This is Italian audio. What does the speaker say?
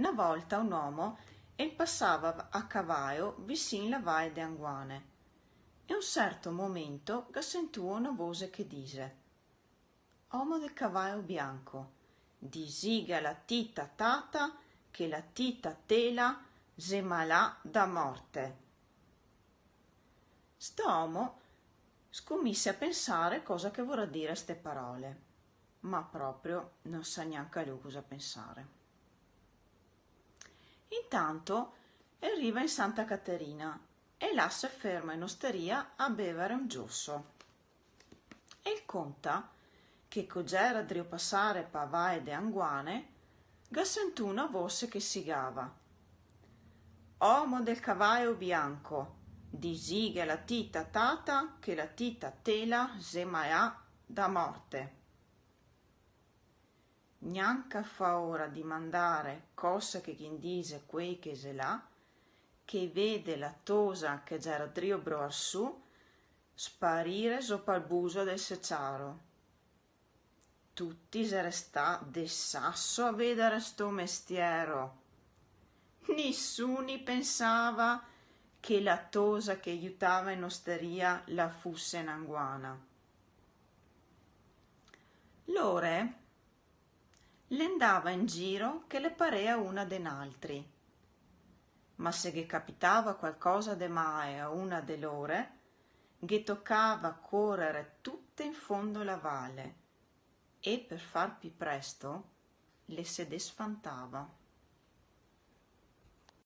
Una volta un uomo el passava a cavallo vicin la valle de Anguane e un certo momento sentù una voce che dice: «Uomo del cavallo bianco, disiga la tita tata che la tita tela se malà da morte». St'uomo scommise a pensare cosa che vorrà dire ste parole, ma proprio non sa neanche lui cosa pensare. Intanto arriva in Santa Caterina e là si ferma in osteria a bevere un giusso. E il conta che cog'era drio passare pa vae de Anguane, sentù una voce che sigava: «Omo del cavallo bianco, disiga la tita tata che la tita tela se maia da morte». Neanche fa ora di mandare cosa che dise quei che se là, che vede la tosa che c'era drio broar su sparire sopra il buso del secciaro. Tutti se restà de sasso a vedere sto mestiero. Nessuni pensava che la tosa che aiutava in osteria la fusse Nanguana. Lore le andava in giro che le parea una den altri, ma se ghe capitava qualcosa de mai a una de lore, ghe toccava correre tutte in fondo la valle e per far più presto le se desfantava.